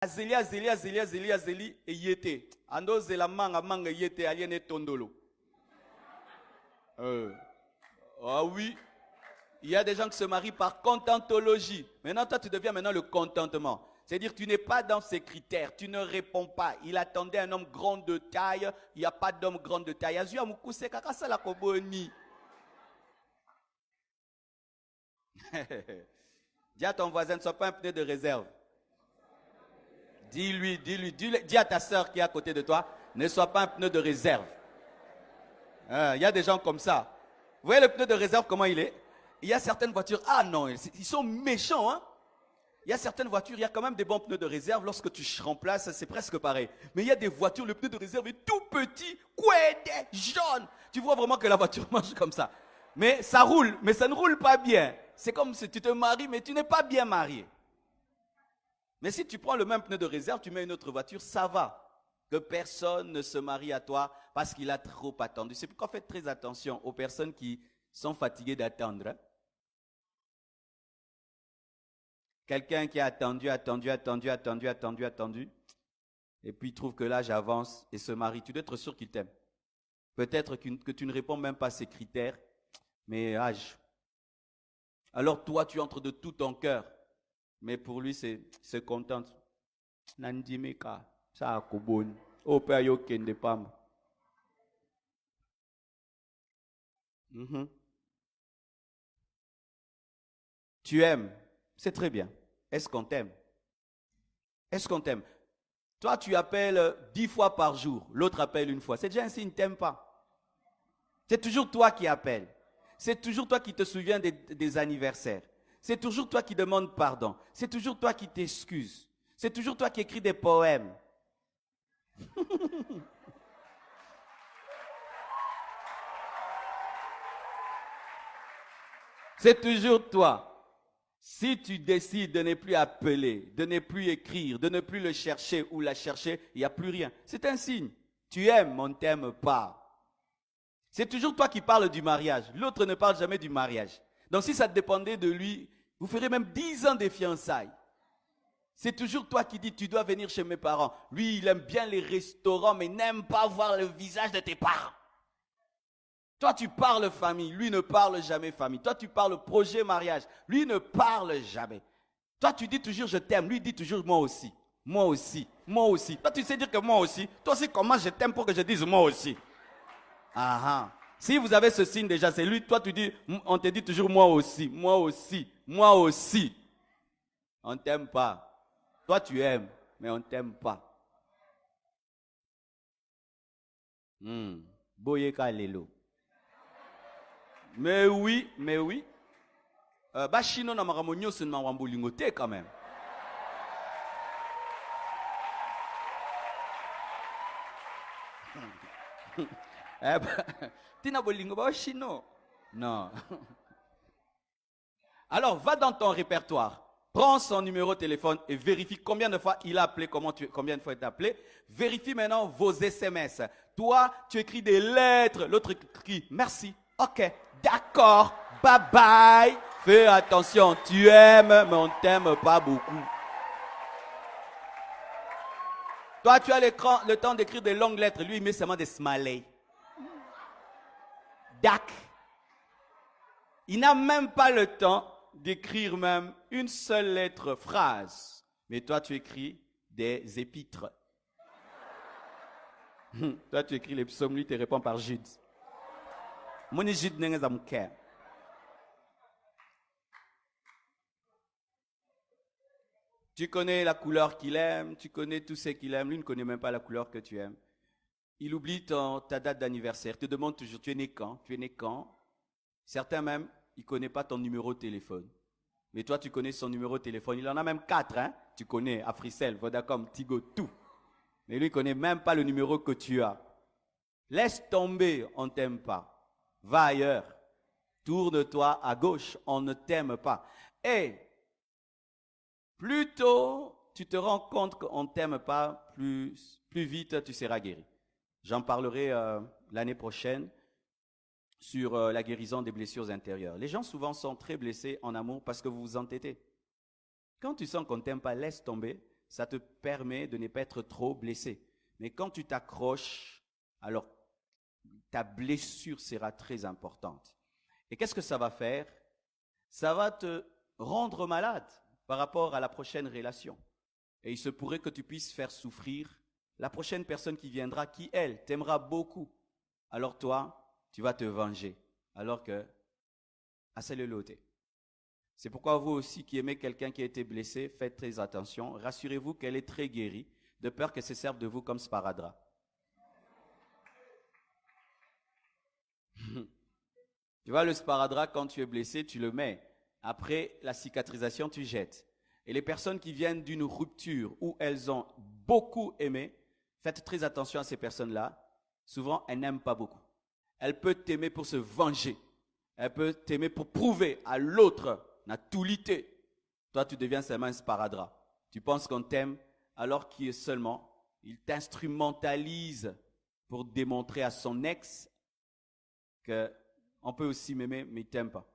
Azeli, azeli, azeli, azeli, azeli, et yete. Ando zela manga yete, aliene tondolo. Ah oui. Il y a des gens qui se marient par contentologie. Maintenant, toi, tu deviens maintenant le contentement. C'est-à-dire que tu n'es pas dans ses critères, tu ne réponds pas. Il attendait un homme grand de taille, il n'y a pas d'homme grand de taille. Dis à ton voisin, ne sois pas un pneu de réserve. Dis à ta soeur qui est à côté de toi, ne sois pas un pneu de réserve. Il y a des gens comme ça. Vous voyez le pneu de réserve, comment il est? Il y a certaines voitures, ah non, ils sont méchants, hein. Il y a certaines voitures, il y a quand même des bons pneus de réserve. Lorsque tu remplaces, c'est presque pareil. Mais il y a des voitures, le pneu de réserve est tout petit, couette, jaune. Tu vois vraiment que la voiture marche comme ça. Mais ça roule, mais ça ne roule pas bien. C'est comme si tu te maries, mais tu n'es pas bien marié. Mais si tu prends le même pneu de réserve, tu mets une autre voiture, ça va. Que personne ne se marie à toi parce qu'il a trop attendu. C'est pourquoi faites très attention aux personnes qui sont fatiguées d'attendre. Quelqu'un qui a attendu, et puis il trouve que l'âge avance et se marie. Tu dois être sûr qu'il t'aime. Peut-être que tu ne réponds même pas à ses critères, mais âge. Alors toi, tu entres de tout ton cœur, mais pour lui, c'est se contente. Nandimeka, ça a koboni. Au père yokende pam. Tu aimes. C'est très bien. Est-ce qu'on t'aime? Est-ce qu'on t'aime? Toi, tu appelles 10 fois par jour. L'autre appelle une fois. C'est déjà un signe, ne t'aime pas. C'est toujours toi qui appelles. C'est toujours toi qui te souviens des anniversaires. C'est toujours toi qui demandes pardon. C'est toujours toi qui t'excuses. C'est toujours toi qui écris des poèmes. C'est toujours toi. Si tu décides de ne plus appeler, de ne plus écrire, de ne plus le chercher ou la chercher, il n'y a plus rien. C'est un signe. Tu aimes, on ne t'aime pas. C'est toujours toi qui parles du mariage. L'autre ne parle jamais du mariage. Donc si ça dépendait de lui, vous ferez même 10 ans de fiançailles. C'est toujours toi qui dis, tu dois venir chez mes parents. Lui, il aime bien les restaurants, mais n'aime pas voir le visage de tes parents. Toi, tu parles famille, lui ne parle jamais famille. Toi, tu parles projet mariage, lui ne parle jamais. Toi, tu dis toujours je t'aime, lui dit toujours moi aussi. Moi aussi, moi aussi. Toi, tu sais dire que moi aussi. Toi aussi, comment je t'aime pour que je dise moi aussi? Ah ah. Si vous avez ce signe déjà, c'est lui. Toi, tu dis, on te dit toujours moi aussi, moi aussi, moi aussi. On ne t'aime pas. Toi, tu aimes, mais on ne t'aime pas. Boyeka lelo. Mais oui, mais oui. Chino na maramonyo se na wambolingote quand même. Tina bolingo ba chino. Non. Alors, va dans ton répertoire. Prends son numéro de téléphone et vérifie combien de fois il a appelé, combien de fois il t'a appelé. Vérifie maintenant vos SMS. Toi, tu écris des lettres. L'autre écrit merci. Ok, d'accord, bye bye. Fais attention, tu aimes, mais on ne t'aime pas beaucoup. Toi, tu as le temps d'écrire des longues lettres. Lui, il met seulement des smileys. Dac. Il n'a même pas le temps d'écrire même une seule lettre, phrase. Mais toi, tu écris des épîtres. Toi, tu écris les psaumes, lui, tu réponds par Jude. Tu connais la couleur qu'il aime, tu connais tout ce qu'il aime, lui ne connaît même pas la couleur que tu aimes. Il oublie ta date d'anniversaire, te demande toujours, tu es né quand? Certains même, il ne connaît pas ton numéro de téléphone. Mais toi, tu connais son numéro de téléphone. Il en a même 4, hein? Tu connais, Africell, Vodacom, Tigo, tout. Mais lui, il ne connaît même pas le numéro que tu as. Laisse tomber, on ne t'aime pas. Va ailleurs. Tourne-toi à gauche, on ne t'aime pas. Et plus tôt tu te rends compte qu'on ne t'aime pas, plus vite tu seras guéri. J'en parlerai l'année prochaine sur la guérison des blessures intérieures. Les gens souvent sont très blessés en amour parce que vous vous entêtez. Quand tu sens qu'on ne t'aime pas, laisse tomber. ça te permet de ne pas être trop blessé. Mais quand tu t'accroches, alors ta blessure sera très importante. Et qu'est-ce que ça va faire? Ça va te rendre malade par rapport à la prochaine relation. Et il se pourrait que tu puisses faire souffrir la prochaine personne qui viendra, qui, elle, t'aimera beaucoup. Alors toi, tu vas te venger. Alors que, c'est le loté. C'est pourquoi vous aussi qui aimez quelqu'un qui a été blessé, faites très attention. Rassurez-vous qu'elle est très guérie, de peur qu'elle se serve de vous comme sparadrap. Tu vois, le sparadrap, quand tu es blessé, tu le mets. Après la cicatrisation, tu jettes. Et les personnes qui viennent d'une rupture où elles ont beaucoup aimé, faites très attention à ces personnes-là. Souvent, elles n'aiment pas beaucoup. Elle peut t'aimer pour se venger. Elle peut t'aimer pour prouver à l'autre n'a tout lité. Toi, tu deviens seulement un sparadrap. Tu penses qu'on t'aime alors qu'il est seulement, il t'instrumentalise pour démontrer à son ex qu'on peut aussi m'aimer, mais il ne t'aime pas.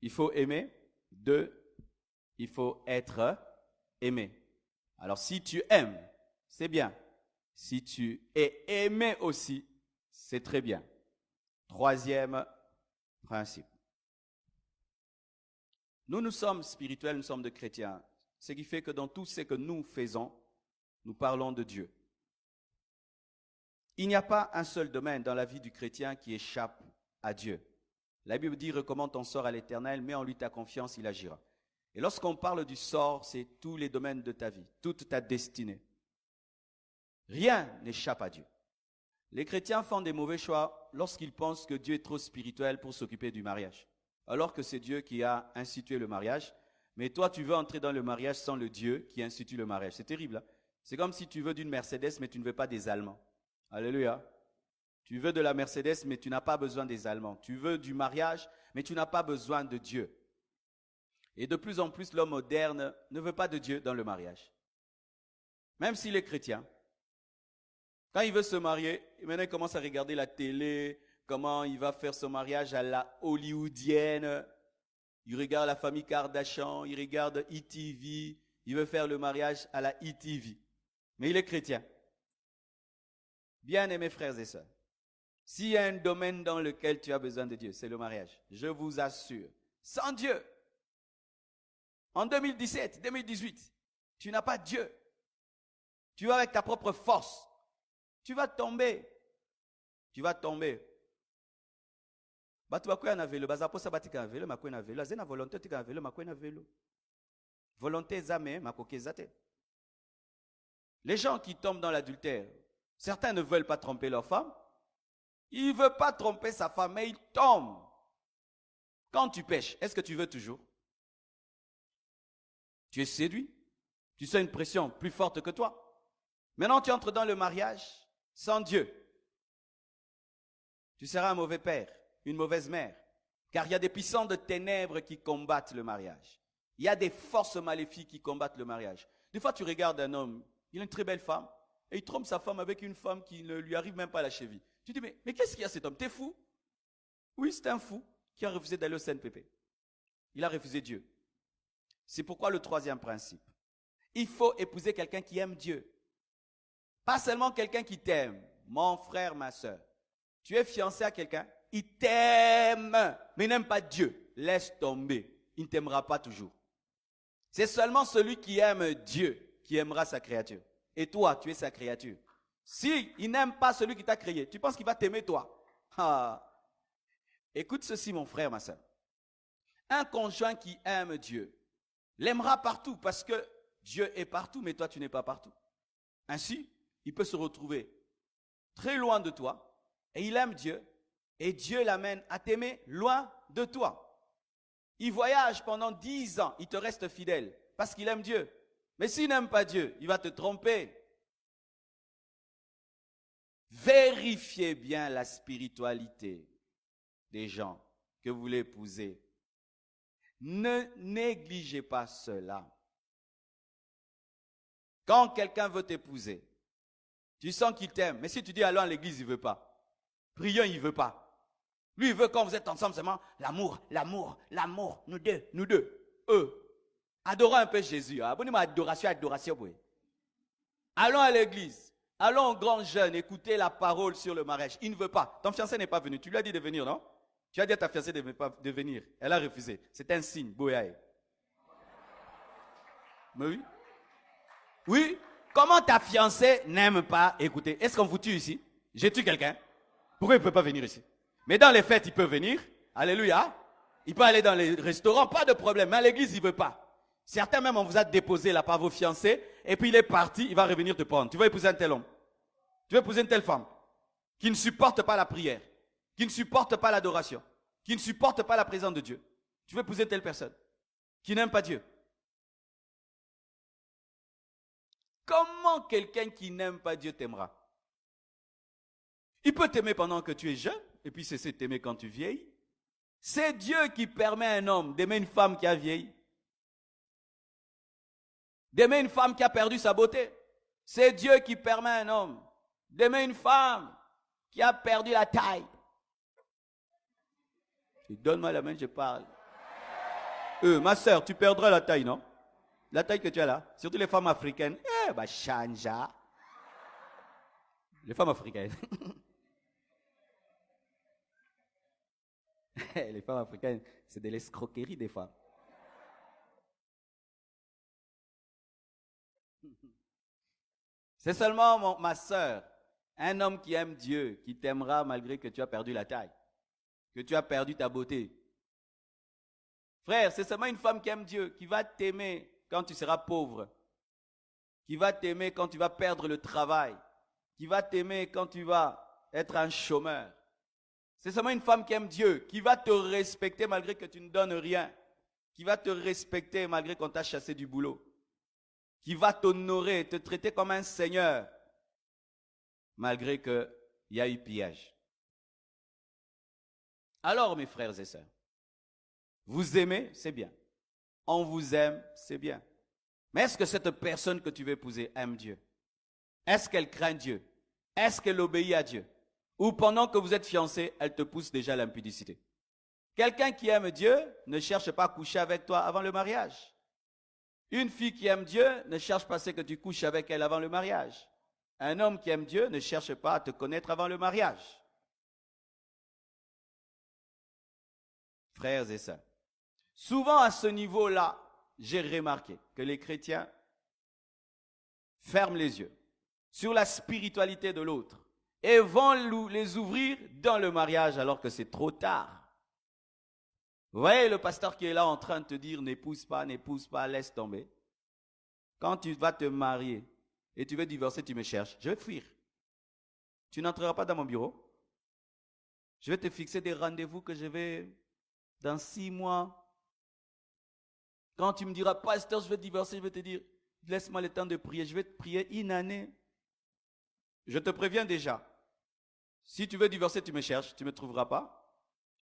Il faut aimer. 2, il faut être aimé. Alors, si tu aimes, c'est bien. Si tu es aimé aussi, c'est très bien. 3e principe. Nous sommes spirituels, nous sommes des chrétiens. Ce qui fait que dans tout ce que nous faisons, nous parlons de Dieu. Il n'y a pas un seul domaine dans la vie du chrétien qui échappe à Dieu. La Bible dit, recommande ton sort à l'Éternel, mets en lui ta confiance, il agira. Et lorsqu'on parle du sort, c'est tous les domaines de ta vie, toute ta destinée. Rien n'échappe à Dieu. Les chrétiens font des mauvais choix lorsqu'ils pensent que Dieu est trop spirituel pour s'occuper du mariage. Alors que c'est Dieu qui a institué le mariage. Mais toi, tu veux entrer dans le mariage sans le Dieu qui institue le mariage. C'est terrible. Hein? C'est comme si tu veux d'une Mercedes, mais tu ne veux pas des Allemands. Alléluia. Tu veux de la Mercedes, mais tu n'as pas besoin des Allemands. Tu veux du mariage, mais tu n'as pas besoin de Dieu. Et de plus en plus, l'homme moderne ne veut pas de Dieu dans le mariage. Même s'il est chrétien. Quand il veut se marier, maintenant il commence à regarder la télé, comment il va faire son mariage à la hollywoodienne. Il regarde la famille Kardashian, il regarde ETV, il veut faire le mariage à la ETV. Mais il est chrétien. Bien-aimés frères et sœurs, s'il y a un domaine dans lequel tu as besoin de Dieu, c'est le mariage. Je vous assure. Sans Dieu, en 2017, 2018, tu n'as pas Dieu. Tu vas avec ta propre force. Tu vas tomber. Tu vas tomber. Batu bakoya na velo, bazapo sabatika na velo, makoya na velo, azena volonté tika na velo, makoya na velo. Volonté zame, makoke zate. Les gens qui tombent dans l'adultère, certains ne veulent pas tromper leur femme. Il ne veut pas tromper sa femme, mais il tombe. Quand tu pêches, est-ce que tu veux toujours? Tu es séduit. Tu sens une pression plus forte que toi. Maintenant, tu entres dans le mariage sans Dieu. Tu seras un mauvais père, une mauvaise mère. Car il y a des puissants de ténèbres qui combattent le mariage. Il y a des forces maléfiques qui combattent le mariage. Des fois, tu regardes un homme, il a une très belle femme, et il trompe sa femme avec une femme qui ne lui arrive même pas à la cheville. Tu dis, mais qu'est-ce qu'il y a cet homme? T'es fou? Oui, c'est un fou qui a refusé d'aller au CNPP. Il a refusé Dieu. C'est pourquoi le 3e principe. Il faut épouser quelqu'un qui aime Dieu. Pas seulement quelqu'un qui t'aime. Mon frère, ma soeur. Tu es fiancé à quelqu'un, il t'aime, mais il n'aime pas Dieu. Laisse tomber. Il ne t'aimera pas toujours. C'est seulement celui qui aime Dieu qui aimera sa créature. Et toi, tu es sa créature. Si il n'aime pas celui qui t'a créé, tu penses qu'il va t'aimer toi? Écoute ceci, mon frère, ma soeur. Un conjoint qui aime Dieu l'aimera partout parce que Dieu est partout, mais toi, tu n'es pas partout. Ainsi, il peut se retrouver très loin de toi et il aime Dieu et Dieu l'amène à t'aimer loin de toi. Il voyage pendant 10 ans, il te reste fidèle parce qu'il aime Dieu. Mais s'il n'aime pas Dieu, il va te tromper. Vérifiez bien la spiritualité des gens que vous voulez épouser. Ne négligez pas cela. Quand quelqu'un veut t'épouser, tu sens qu'il t'aime, mais si tu dis allons à l'église, il ne veut pas. Prions, il ne veut pas. Lui, il veut quand vous êtes ensemble seulement l'amour, l'amour, l'amour, nous deux, eux. Adorons un peu Jésus. Abonnez-moi à adoration, adoration. Oui. Allons à l'église. Allons au grand jeune, écouter la parole sur le mariage. Il ne veut pas. Ton fiancé n'est pas venu. Tu lui as dit de venir, non? Tu as dit à ta fiancée de venir. Elle a refusé. C'est un signe. Boyaï. Mais oui. Oui. Comment ta fiancée n'aime pas écouter? Est-ce qu'on vous tue ici? J'ai tué quelqu'un? Pourquoi il ne peut pas venir ici? Mais dans les fêtes, il peut venir. Alléluia. Il peut aller dans les restaurants, pas de problème. Mais à l'église, il ne veut pas. Certains même, on vous a déposé là par vos fiancés. Et puis il est parti, il va revenir te prendre. Tu vas épouser un tel homme. Tu vas épouser une telle femme. Qui ne supporte pas la prière. Qui ne supporte pas l'adoration. Qui ne supporte pas la présence de Dieu. Tu veux épouser une telle personne. Qui n'aime pas Dieu. Comment quelqu'un qui n'aime pas Dieu t'aimera? Il peut t'aimer pendant que tu es jeune, et puis cesser de t'aimer quand tu vieillis. C'est Dieu qui permet à un homme d'aimer une femme qui a vieilli. D'aimer une femme qui a perdu sa beauté. C'est Dieu qui permet à un homme d'aimer une femme qui a perdu la taille. Donne-moi la main, je parle. Ma soeur, tu perdras la taille, non? La taille que tu as là, surtout les femmes africaines. Chanja. Les femmes africaines. Les femmes africaines, c'est de l'escroquerie des fois. C'est seulement ma soeur, un homme qui aime Dieu, qui t'aimera malgré que tu as perdu la taille, que tu as perdu ta beauté. Frère, c'est seulement une femme qui aime Dieu, qui va t'aimer quand tu seras pauvre, qui va t'aimer quand tu vas perdre le travail, qui va t'aimer quand tu vas être un chômeur. C'est seulement une femme qui aime Dieu, qui va te respecter malgré que tu ne donnes rien, qui va te respecter malgré qu'on t'a chassé du boulot, qui va t'honorer, te traiter comme un seigneur, malgré qu'il y a eu pillage. Alors, mes frères et sœurs, vous aimez, c'est bien. On vous aime, c'est bien. Mais est-ce que cette personne que tu veux épouser aime Dieu? Est-ce qu'elle craint Dieu? Est-ce qu'elle obéit à Dieu? Ou pendant que vous êtes fiancés, elle te pousse déjà à l'impudicité? Quelqu'un qui aime Dieu ne cherche pas à coucher avec toi avant le mariage. Une fille qui aime Dieu ne cherche pas à ce que tu couches avec elle avant le mariage. Un homme qui aime Dieu ne cherche pas à te connaître avant le mariage. Frères et sœurs, souvent à ce niveau-là, j'ai remarqué que les chrétiens ferment les yeux sur la spiritualité de l'autre et vont les ouvrir dans le mariage alors que c'est trop tard. Vous voyez le pasteur qui est là en train de te dire n'épouse pas, laisse tomber. Quand tu vas te marier et tu veux divorcer, tu me cherches, je vais te fuir. Tu n'entreras pas dans mon bureau. Je vais te fixer des rendez-vous que je vais dans 6 mois. Quand tu me diras, pasteur, je vais divorcer, je vais te dire, laisse-moi le temps de prier. Je vais te prier une année. Je te préviens déjà. Si tu veux divorcer, tu me cherches, tu ne me trouveras pas.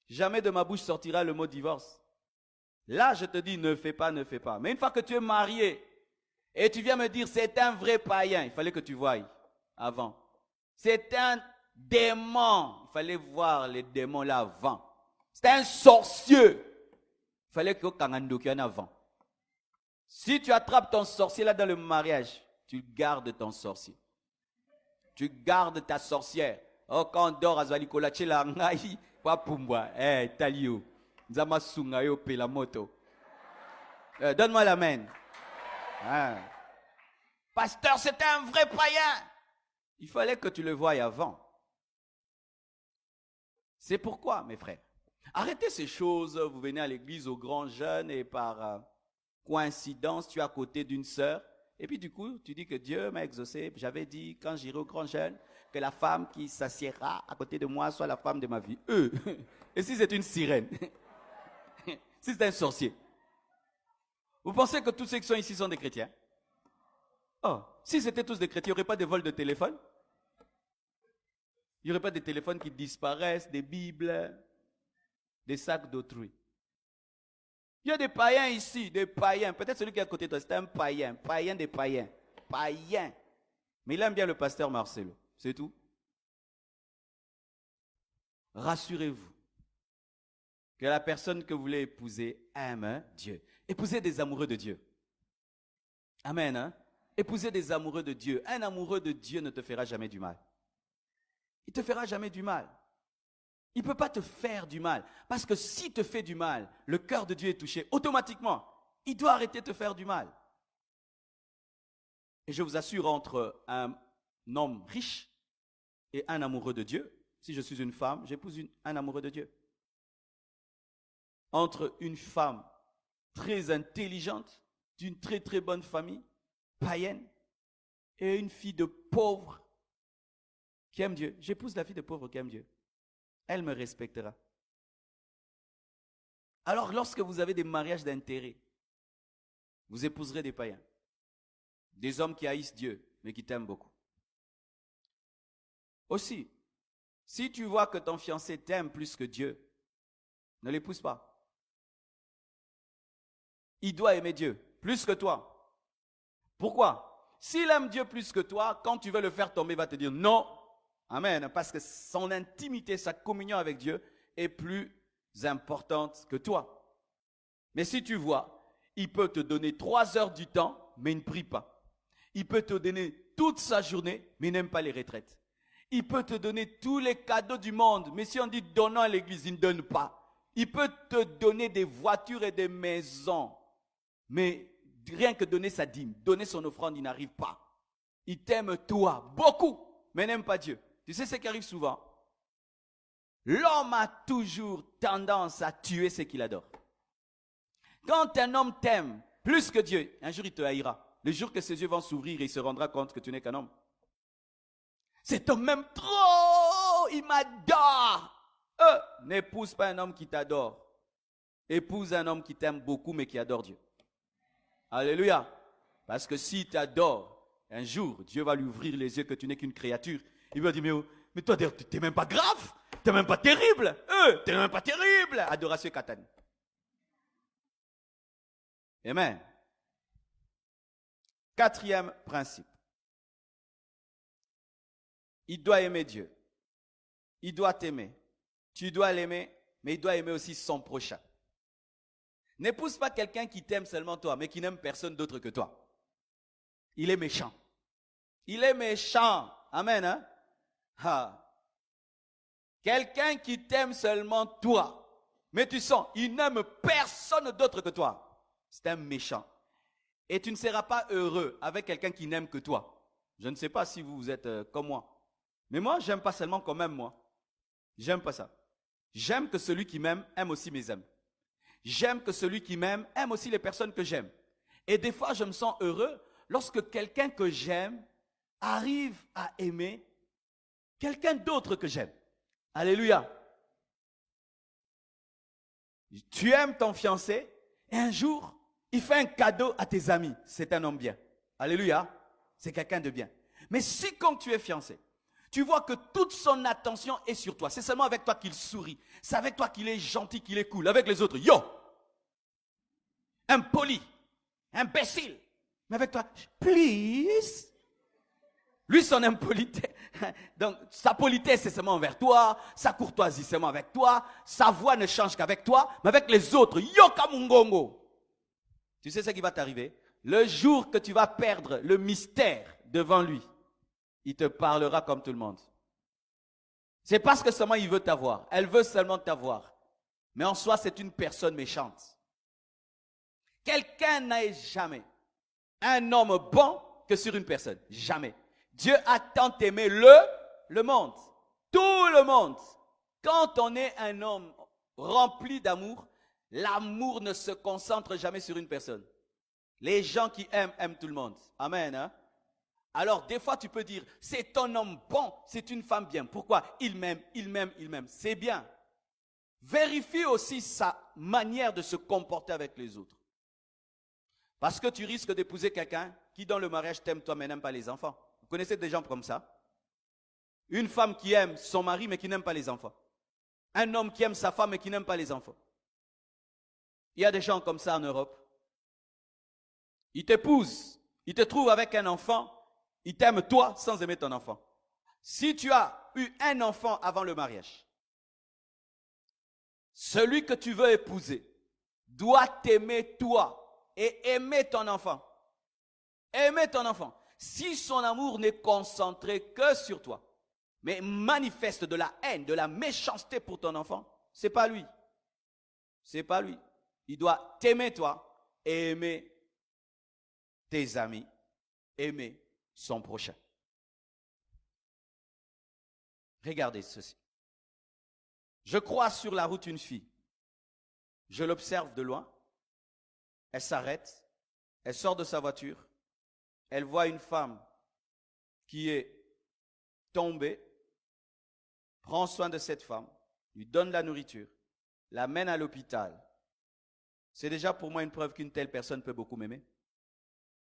Jamais de ma bouche sortira le mot divorce. Là, je te dis, ne fais pas, ne fais pas. Mais une fois que tu es marié et tu viens me dire, c'est un vrai païen, il fallait que tu voies avant. C'est un démon. Il fallait voir les démons là avant. C'est un sorcier. Il fallait que tu en avant. Si tu attrapes ton sorcier là dans le mariage, tu gardes ton sorcier. Tu gardes ta sorcière. Oh, quand on dort à Zalikola, tu l'as ngaï, pas pumbwa. Talio. Zama sungayo pe la moto. Donne-moi la main. Pasteur, c'est un vrai païen. Il fallait que tu le voies avant. C'est pourquoi, mes frères, arrêtez ces choses. Vous venez à l'église au grand jeûne et par coïncidence, tu es à côté d'une sœur. Et puis du coup, tu dis que Dieu m'a exaucé. J'avais dit, quand j'irai au grand jeûne, que la femme qui s'assiera à côté de moi soit la femme de ma vie. Et si c'est une sirène? Si c'est un sorcier? Vous pensez que tous ceux qui sont ici sont des chrétiens? Oh, si c'était tous des chrétiens, il n'y aurait pas de vol de téléphone? Il n'y aurait pas de téléphones qui disparaissent, des bibles, des sacs d'autrui. Il y a des païens ici, des païens. Peut-être celui qui est à côté de toi, c'est un païen. Païen des païens. Païen. Mais il aime bien le pasteur Marcelo. C'est tout. Rassurez-vous que la personne que vous voulez épouser aime Dieu. Épousez des amoureux de Dieu. Amen. Hein? Épousez des amoureux de Dieu. Un amoureux de Dieu ne te fera jamais du mal. Il ne te fera jamais du mal. Il ne peut pas te faire du mal. Parce que s'il te fait du mal, le cœur de Dieu est touché. Automatiquement, il doit arrêter de te faire du mal. Et je vous assure, entre un homme riche et un amoureux de Dieu, si je suis une femme, j'épouse un amoureux de Dieu. Entre une femme très intelligente, d'une très très bonne famille, païenne, et une fille de pauvre qui aime Dieu. J'épouse la fille de pauvre qui aime Dieu. Elle me respectera. Alors lorsque vous avez des mariages d'intérêt, vous épouserez des païens. Des hommes qui haïssent Dieu, mais qui t'aiment beaucoup. Aussi, si tu vois que ton fiancé t'aime plus que Dieu, ne l'épouse pas. Il doit aimer Dieu plus que toi. Pourquoi? S'il aime Dieu plus que toi, quand tu veux le faire tomber, il va te dire non. Amen. Parce que son intimité, sa communion avec Dieu est plus importante que toi. Mais si tu vois, il peut te donner 3 heures du temps, mais il ne prie pas. Il peut te donner toute sa journée, mais il n'aime pas les retraites. Il peut te donner tous les cadeaux du monde, mais si on dit donnons à l'église, il ne donne pas. Il peut te donner des voitures et des maisons, mais rien que donner sa dîme, donner son offrande, il n'arrive pas. Il t'aime toi, beaucoup, mais n'aime pas Dieu. Tu sais ce qui arrive souvent? L'homme a toujours tendance à tuer ce qu'il adore. Quand un homme t'aime plus que Dieu, un jour il te haïra. Le jour que ses yeux vont s'ouvrir et il se rendra compte que tu n'es qu'un homme. Cet homme m'aime trop, il m'adore. N'épouse pas un homme qui t'adore. Épouse un homme qui t'aime beaucoup mais qui adore Dieu. Alléluia. Parce que s'il t'adore, un jour, Dieu va lui ouvrir les yeux que tu n'es qu'une créature. Il va dire, mais toi, tu n'es même pas grave. Tu n'es même pas terrible. Tu n'es même pas terrible. Adoration Katane. Amen. 4e principe. Il doit aimer Dieu. Il doit t'aimer. Tu dois l'aimer, mais il doit aimer aussi son prochain. N'épouse pas quelqu'un qui t'aime seulement toi, mais qui n'aime personne d'autre que toi. Il est méchant. Il est méchant. Amen. Hein? Quelqu'un qui t'aime seulement toi, mais tu sens, il n'aime personne d'autre que toi. C'est un méchant. Et tu ne seras pas heureux avec quelqu'un qui n'aime que toi. Je ne sais pas si vous êtes comme moi. Mais moi, j'aime pas seulement qu'on m'aime moi. J'aime pas ça. J'aime que celui qui m'aime aime aussi mes amis. J'aime que celui qui m'aime aime aussi les personnes que j'aime. Et des fois, je me sens heureux lorsque quelqu'un que j'aime arrive à aimer quelqu'un d'autre que j'aime. Alléluia. Tu aimes ton fiancé et un jour, il fait un cadeau à tes amis. C'est un homme bien. Alléluia. C'est quelqu'un de bien. Mais si quand tu es fiancé, tu vois que toute son attention est sur toi. C'est seulement avec toi qu'il sourit. C'est avec toi qu'il est gentil, qu'il est cool. Avec les autres, yo! Impoli, imbécile. Mais avec toi, please. Lui, son impolitesse. Donc, sa politesse, c'est seulement envers toi. Sa courtoisie, c'est seulement avec toi. Sa voix ne change qu'avec toi. Mais avec les autres, yo kamungongo. Tu sais ce qui va t'arriver? Le jour que tu vas perdre le mystère devant lui, il te parlera comme tout le monde. C'est parce que seulement il veut t'avoir. Elle veut seulement t'avoir. Mais en soi, c'est une personne méchante. Quelqu'un n'a jamais un homme bon que sur une personne. Jamais. Dieu a tant aimé le monde. Tout le monde. Quand on est un homme rempli d'amour, l'amour ne se concentre jamais sur une personne. Les gens qui aiment, aiment tout le monde. Amen. Hein? Alors, des fois, tu peux dire, c'est un homme bon, c'est une femme bien. Pourquoi? Il m'aime, il m'aime, il m'aime. C'est bien. Vérifie aussi sa manière de se comporter avec les autres. Parce que tu risques d'épouser quelqu'un qui, dans le mariage, t'aime toi, mais n'aime pas les enfants. Vous connaissez des gens comme ça? Une femme qui aime son mari, mais qui n'aime pas les enfants. Un homme qui aime sa femme, mais qui n'aime pas les enfants. Il y a des gens comme ça en Europe. Ils t'épousent, ils te trouvent avec un enfant, ils t'aiment toi sans aimer ton enfant. Si tu as eu un enfant avant le mariage, celui que tu veux épouser doit t'aimer toi et aimer ton enfant. Aimer ton enfant. Si son amour n'est concentré que sur toi, mais manifeste de la haine, de la méchanceté pour ton enfant, c'est pas lui. C'est pas lui. Il doit t'aimer toi et aimer tes amis, aimer son prochain. Regardez ceci. Je croise sur la route une fille. Je l'observe de loin. Elle s'arrête. Elle sort de sa voiture. Elle voit une femme qui est tombée. Prend soin de cette femme. Lui donne la nourriture. L'amène à l'hôpital. C'est déjà pour moi une preuve qu'une telle personne peut beaucoup m'aimer.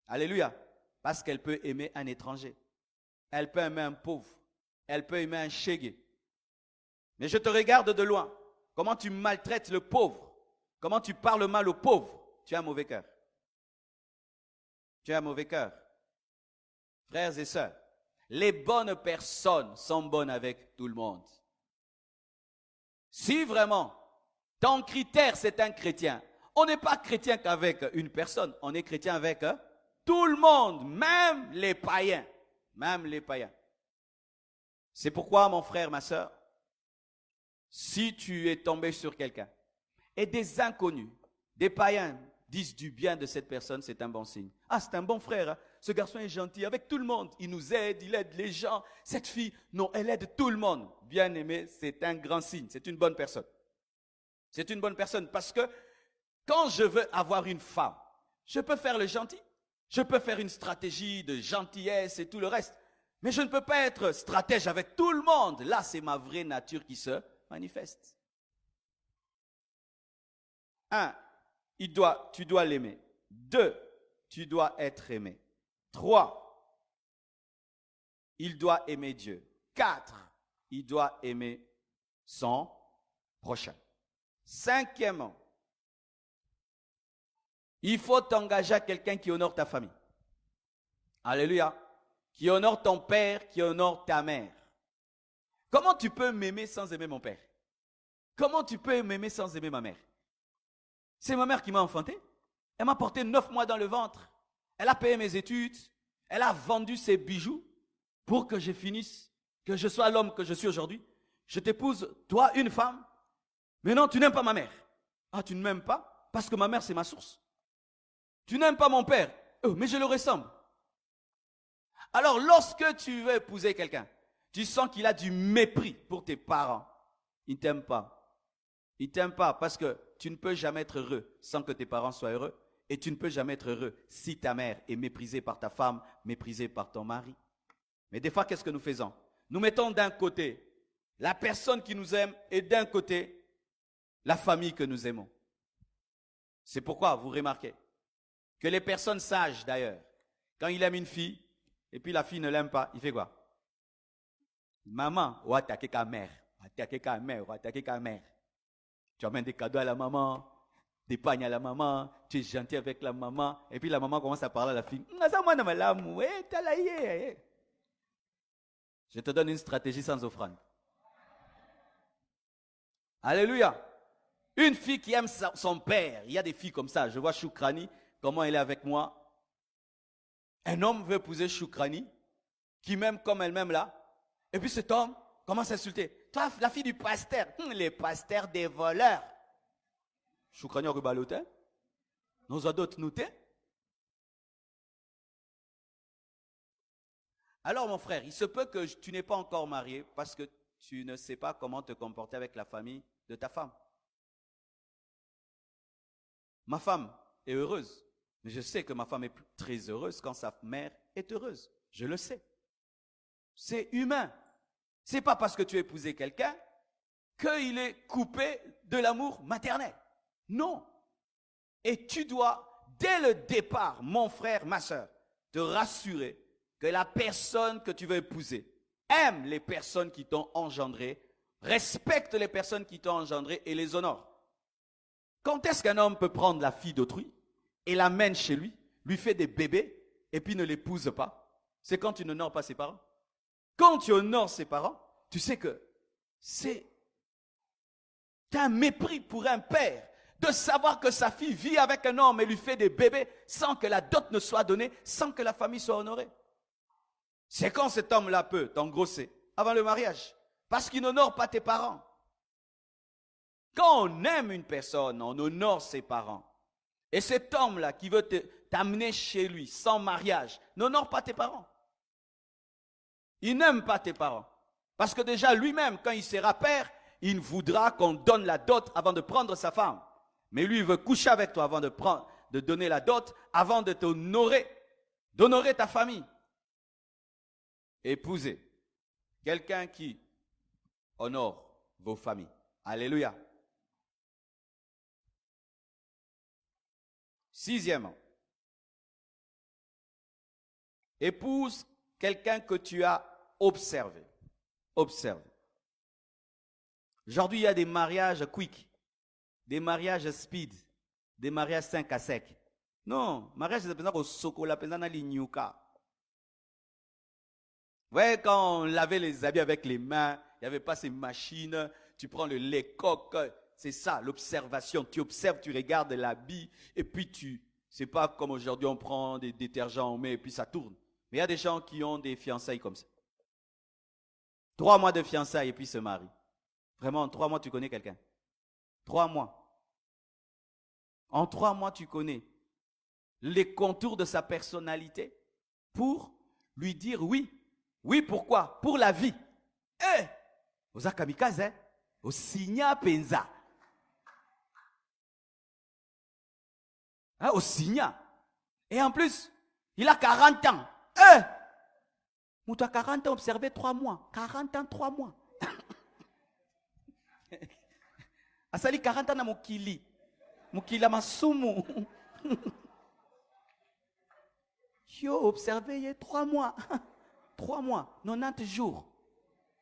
Alléluia. Parce qu'elle peut aimer un étranger. Elle peut aimer un pauvre. Elle peut aimer un chégué. Mais je te regarde de loin. Comment tu maltraites le pauvre. Comment tu parles mal au pauvre. Tu as un mauvais cœur. Tu as un mauvais cœur. Frères et sœurs, les bonnes personnes sont bonnes avec tout le monde. Si vraiment, ton critère c'est un chrétien, on n'est pas chrétien qu'avec une personne, on est chrétien avec tout le monde, même les païens. Même les païens. C'est pourquoi, mon frère, ma sœur, si tu es tombé sur quelqu'un et des inconnus, des païens disent du bien de cette personne, c'est un bon signe. Ah, c'est un bon frère, hein? Ce garçon est gentil avec tout le monde, il nous aide, il aide les gens. Cette fille, non, elle aide tout le monde. Bien aimé, c'est un grand signe, c'est une bonne personne. C'est une bonne personne parce que quand je veux avoir une femme, je peux faire le gentil, je peux faire une stratégie de gentillesse et tout le reste, mais je ne peux pas être stratège avec tout le monde. Là, c'est ma vraie nature qui se manifeste. 1. Tu dois l'aimer. 2. Tu dois être aimé. 3. Il doit aimer Dieu. 4. Il doit aimer son prochain. 5e, il faut t'engager à quelqu'un qui honore ta famille. Alléluia. Qui honore ton père, qui honore ta mère. Comment tu peux m'aimer sans aimer mon père? Comment tu peux m'aimer sans aimer ma mère? C'est ma mère qui m'a enfanté. Elle m'a porté 9 mois dans le ventre. Elle a payé mes études. Elle a vendu ses bijoux pour que je finisse, que je sois l'homme que je suis aujourd'hui. Je t'épouse, toi, une femme. Mais non, tu n'aimes pas ma mère. Ah, tu ne m'aimes pas? Parce que ma mère, c'est ma source. Tu n'aimes pas mon père. Mais je le ressemble. Alors, lorsque tu veux épouser quelqu'un, tu sens qu'il a du mépris pour tes parents. Il ne t'aime pas. Il ne t'aime pas parce que tu ne peux jamais être heureux sans que tes parents soient heureux. Et tu ne peux jamais être heureux si ta mère est méprisée par ta femme, méprisée par ton mari. Mais des fois, qu'est-ce que nous faisons? Nous mettons d'un côté la personne qui nous aime et d'un côté la famille que nous aimons. C'est pourquoi vous remarquez que les personnes sages d'ailleurs, quand il aime une fille et puis la fille ne l'aime pas, il fait quoi? Maman, on va attaquer ta mère, on va attaquer ta mère, on va attaquer ta mère. Tu amènes des cadeaux à la maman, des pagnes à la maman, tu es gentil avec la maman, et puis la maman commence à parler à la fille. Je te donne une stratégie sans offrande. Alléluia. Une fille qui aime son père, il y a des filles comme ça. Je vois Choukrani, comment elle est avec moi. Un homme veut épouser Choukrani, qui m'aime comme elle m'aime là. Et puis cet homme commence à insulter. Toi, la fille du pasteur, les pasteurs des voleurs. Choukrani a rebaloté. Nous avons d'autres notés. Alors mon frère, il se peut que tu n'es pas encore marié parce que tu ne sais pas comment te comporter avec la famille de ta femme. Ma femme est heureuse, mais je sais que ma femme est très heureuse quand sa mère est heureuse. Je le sais. C'est humain. C'est pas parce que tu as épousé quelqu'un qu'il est coupé de l'amour maternel. Non. Et tu dois, dès le départ, mon frère, ma soeur, te rassurer que la personne que tu veux épouser aime les personnes qui t'ont engendré, respecte les personnes qui t'ont engendré et les honore. Quand est-ce qu'un homme peut prendre la fille d'autrui et l'amène chez lui, lui fait des bébés et puis ne l'épouse pas? C'est quand tu n'honores pas ses parents. Quand tu honores ses parents, tu sais que c'est un mépris pour un père de savoir que sa fille vit avec un homme et lui fait des bébés sans que la dot ne soit donnée, sans que la famille soit honorée. C'est quand cet homme-là peut t'engrosser avant le mariage, parce qu'il n'honore pas tes parents. Quand on aime une personne, on honore ses parents. Et cet homme-là qui veut t'amener chez lui sans mariage, n'honore pas tes parents. Il n'aime pas tes parents. Parce que déjà lui-même, quand il sera père, il voudra qu'on donne la dot avant de prendre sa femme. Mais lui, il veut coucher avec toi avant de donner la dot, avant de t'honorer, d'honorer ta famille. Épousez quelqu'un qui honore vos familles. Alléluia. Sixièmement, épouse quelqu'un que tu as observé. Observe. Aujourd'hui, il y a des mariages quick, des mariages speed, des mariages 5 à sec. Non, mariage c'est au sokola, dans l'ignuka. Vous voyez, quand on lavait les habits avec les mains, il n'y avait pas ces machines, tu prends le lait coq, c'est ça, l'observation. Tu observes, tu regardes l'habit, et puis c'est pas comme aujourd'hui, on prend des détergents, on met, et puis ça tourne. Mais il y a des gens qui ont des fiançailles comme ça. 3 mois de fiançailles, et puis se marient. Vraiment, en 3 mois, tu connais quelqu'un. 3 mois. En 3 mois, tu connais les contours de sa personnalité pour lui dire oui. Oui, pourquoi? Pour la vie. Eh! Oza kamikaze, hein? Au signa penza. Hein, au signa. Et en plus, il a 40 ans. Eh! Tu as 40 ans, observé 3 mois. 40 ans, 3 mois. Asali 40 ans na mokili. Mokila masumu. Yo, observé, il y a 3 mois. 3 mois, 90 jours.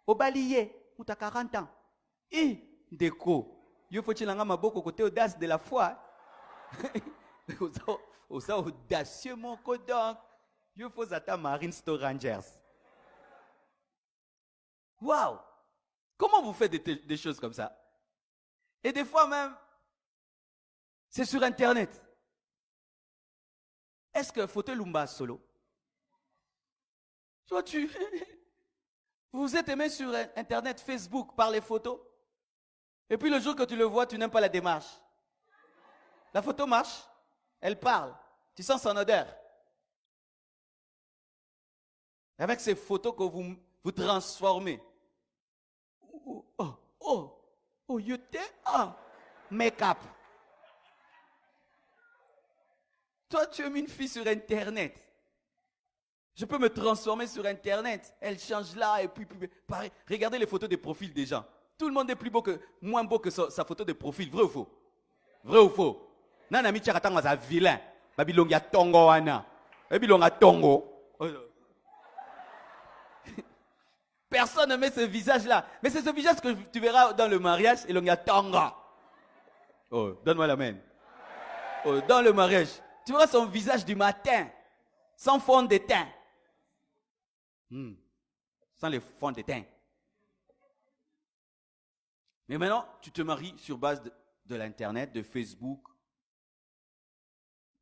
Au balier, tu as 40 ans. Et, déco. Yo, faut-il en avoir beaucoup côté audace de la foi. Aux audacieux, mon codon. Yo, faut attendre Marine Store Rangers. Waouh! Comment vous faites des choses comme ça? Et des fois même, c'est sur Internet. Est-ce que Fauteuil Lumba solo? Toi, vous êtes aimé sur Internet, Facebook, par les photos. Et puis le jour que tu le vois, tu n'aimes pas la démarche. La photo marche, elle parle, tu sens son odeur. Avec ces photos que vous transformez. You make-up. Toi, tu aimes une fille sur Internet. Je peux me transformer sur Internet. Elle change là et puis pareil. Regardez les photos des profils des gens. Tout le monde est moins beau que sa photo de profil. Vrai ou faux? Vrai ou faux? Nana mi tcharatanga za vilain. Babilonga tongo wana. Babilonga tongo. Personne ne met ce visage-là. Mais c'est ce visage que tu verras dans le mariage et l'onga tonga. Oh, donne-moi la main. Oh, dans le mariage. Tu verras son visage du matin. Sans fond de teint. Sans le fond de teint. Mais maintenant, tu te maries sur base de l'Internet, de Facebook.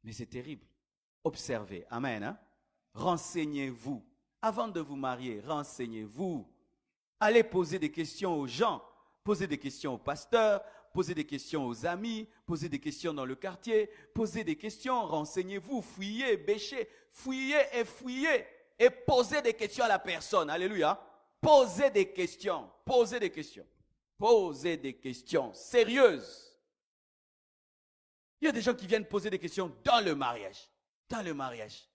Mais c'est terrible. Observez. Amen. Hein? Renseignez-vous. Avant de vous marier, renseignez-vous. Allez poser des questions aux gens. Posez des questions aux pasteurs. Posez des questions aux amis. Posez des questions dans le quartier. Posez des questions. Renseignez-vous. Fouillez, bêchez. Fouillez et fouillez. Et posez des questions à la personne. Alléluia. Posez des questions. Posez des questions. Posez des questions sérieuses. Il y a des gens qui viennent poser des questions dans le mariage. Dans le mariage.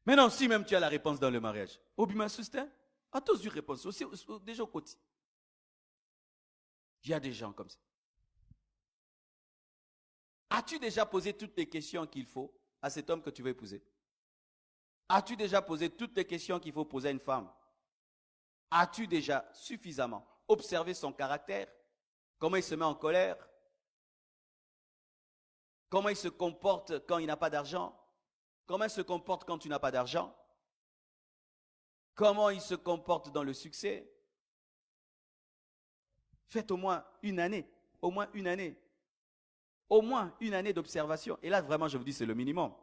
Maintenant, si même tu as la réponse dans le mariage, Obima Sustain, à tous une réponse, aussi déjà au côté. Il y a des gens comme ça. As-tu déjà posé toutes les questions qu'il faut à cet homme que tu veux épouser? As-tu déjà posé toutes les questions qu'il faut poser à une femme? As-tu déjà suffisamment observé son caractère? Comment il se met en colère? Comment il se comporte quand il n'a pas d'argent? Comment il se comporte quand tu n'as pas d'argent? Comment il se comporte dans le succès? Faites au moins une année Au moins une année. Au moins une année d'observation. Et là, vraiment, je vous dis, c'est le minimum.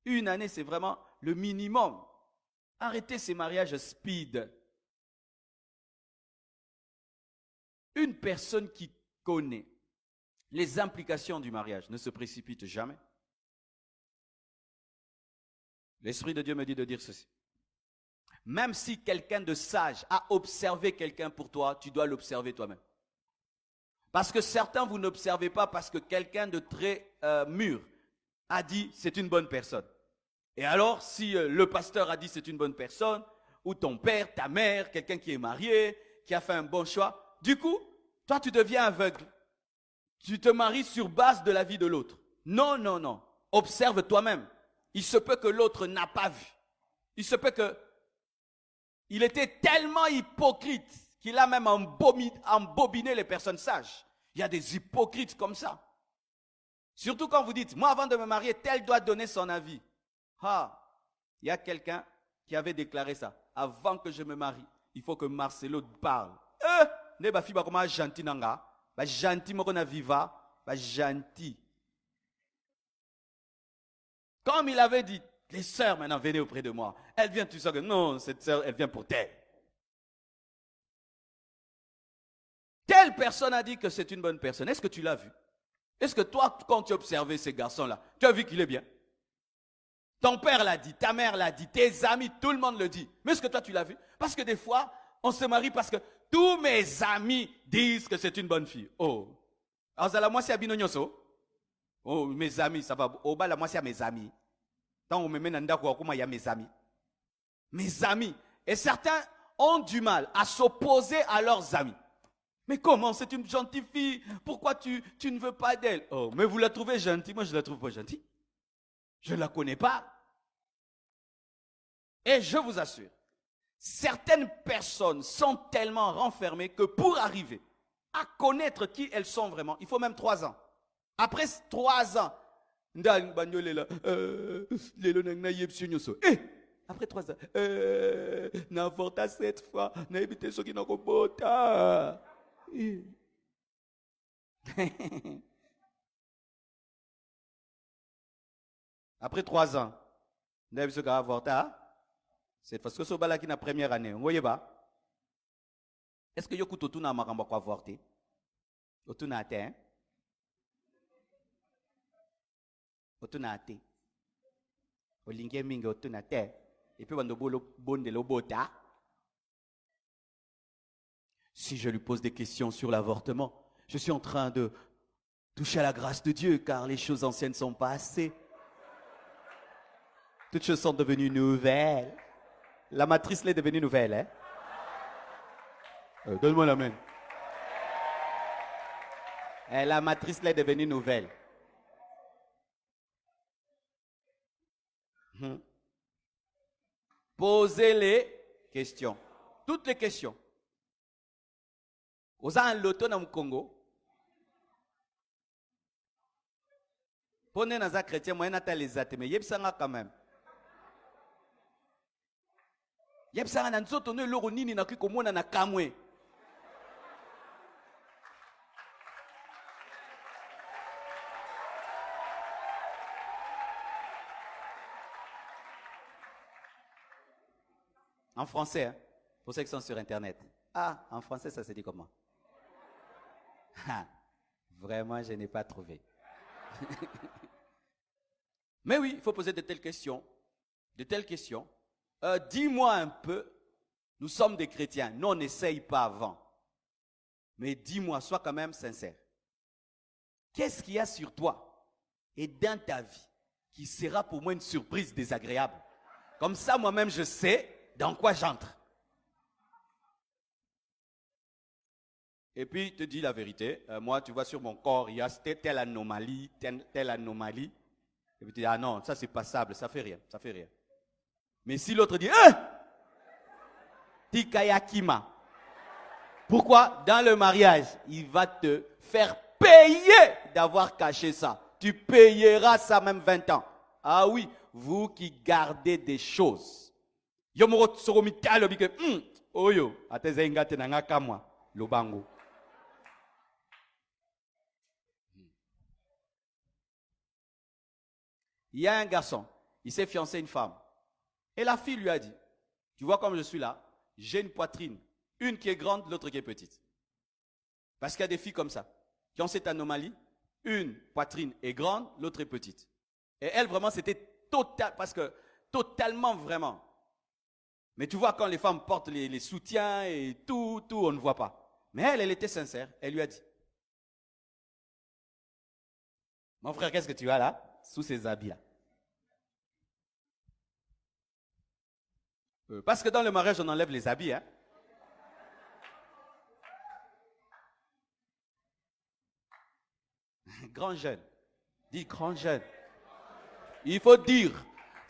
Une année, c'est vraiment le minimum. Arrêtez ces mariages speed. Une personne qui connaît les implications du mariage ne se précipite jamais. L'Esprit de Dieu me dit de dire ceci. Même si quelqu'un de sage a observé quelqu'un pour toi, tu dois l'observer toi-même. Parce que certains, vous n'observez pas parce que quelqu'un de très mûr a dit c'est une bonne personne. Et alors, si le pasteur a dit c'est une bonne personne, ou ton père, ta mère, quelqu'un qui est marié, qui a fait un bon choix, du coup, toi tu deviens aveugle. Tu te maries sur base de la vie de l'autre. Non, non, non. Observe toi-même. Il se peut que l'autre n'a pas vu. Il se peut que il était tellement hypocrite qu'il a même embobiné les personnes sages. Il y a des hypocrites comme ça. Surtout quand vous dites, moi avant de me marier, tel doit donner son avis. Ah, il y a quelqu'un qui avait déclaré ça. Avant que je me marie, il faut que Marcelo parle. Ne ba fi ba koma gentil nanga, ba gentil moko na viva, ba gentil. Comme il avait dit, les sœurs maintenant venez auprès de moi. Elle vient, tu sais que non, cette sœur, elle vient pour telle. Telle personne a dit que c'est une bonne personne. Est-ce que tu l'as vu? Est-ce que toi, quand tu as observé ces garçons-là, tu as vu qu'il est bien? Ton père l'a dit, ta mère l'a dit, tes amis, tout le monde le dit. Mais est-ce que toi, tu l'as vu? Parce que des fois, on se marie parce que tous mes amis disent que c'est une bonne fille. Oh. Alors, moi, c'est à Binonyoso. Oh, mes amis, ça va. Oh, bah, là, moi, c'est à mes amis. Tant on me met dans le il y a mes amis. Mes amis. Et certains ont du mal à s'opposer à leurs amis. Mais comment? C'est une gentille fille. Pourquoi tu ne veux pas d'elle? Oh, mais vous la trouvez gentille. Moi, je ne la trouve pas gentille. Je ne la connais pas. Et je vous assure, certaines personnes sont tellement renfermées que pour arriver à connaître qui elles sont vraiment, il faut même 3 ans. Après 3 ans, après 3 ans, n'avorta 7 fois, n'a évité ceux qui n'ont pas Après 3 ans, n'a évité ceux qui ont avorté. C'est parce que ce bala qui na première année, vous voyez pas? Est-ce que yoku totuna makamba kwa avorté? Otuna ate, otuna ate. Olinge minge otuna ate. Et puis wando bolo bonde lo bota. Si je lui pose des questions sur l'avortement, je suis en train de toucher à la grâce de Dieu, car les choses anciennes sont passées. Toutes choses sont devenues nouvelles. La matrice l'est devenue nouvelle, hein? Donne-moi la main. La matrice l'est devenue nouvelle. Posez les questions. Toutes les questions. Vous avez un loto dans le Congo. Prenez dans un chrétien, moi, je les athées, mais il y a quand même. Yebsanga na nzoto no eloko nini na ki komona na kamwe. En français, hein, pour ceux qui sont sur Internet. Ah, en français, ça se dit comment? Ah, vraiment, je n'ai pas trouvé. Mais oui, il faut poser de telles questions. De telles questions. Dis-moi un peu, nous sommes des chrétiens, nous on n'essaye pas avant. Mais dis-moi, sois quand même sincère. Qu'est-ce qu'il y a sur toi et dans ta vie qui sera pour moi une surprise désagréable? Comme ça, moi-même, je sais dans quoi j'entre. Et puis, il te dit la vérité. Moi, tu vois, sur mon corps, il y a telle anomalie, telle anomalie. Et puis tu dis, ah non, ça c'est passable, ça fait rien, ça fait rien. Mais si l'autre dit, Tikayakima. Pourquoi? Dans le mariage, il va te faire payer d'avoir caché ça. Tu payeras ça même 20 ans. Ah oui, vous qui gardez des choses. Il y a un garçon, il s'est fiancé à une femme. Et la fille lui a dit, tu vois comme je suis là, j'ai une poitrine, une qui est grande, l'autre qui est petite. Parce qu'il y a des filles comme ça, qui ont cette anomalie, une poitrine est grande, l'autre est petite. Et elle, vraiment, c'était totalement vraiment. Mais tu vois, quand les femmes portent les soutiens et tout, on ne voit pas. Mais elle était sincère, elle lui a dit, mon frère, qu'est-ce que tu as là, sous ces habits-là? Parce que dans le mariage, on enlève les habits, hein. Grand jeune. Dis grand jeune. Il faut dire.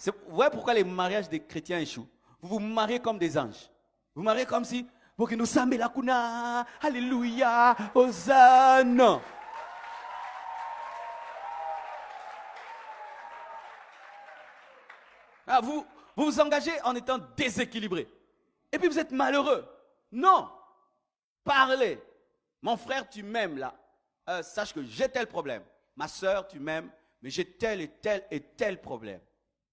Vous voyez pourquoi les mariages des chrétiens échouent? Vous vous mariez comme des anges. Vous mariez comme si, pour que nous sambe la kuna, alléluia, hosanna. Ah, vous vous engagez en étant déséquilibré. Et puis vous êtes malheureux. Non. Parlez. Mon frère, tu m'aimes là. Sache que j'ai tel problème. Ma soeur, tu m'aimes, mais j'ai tel et tel problème.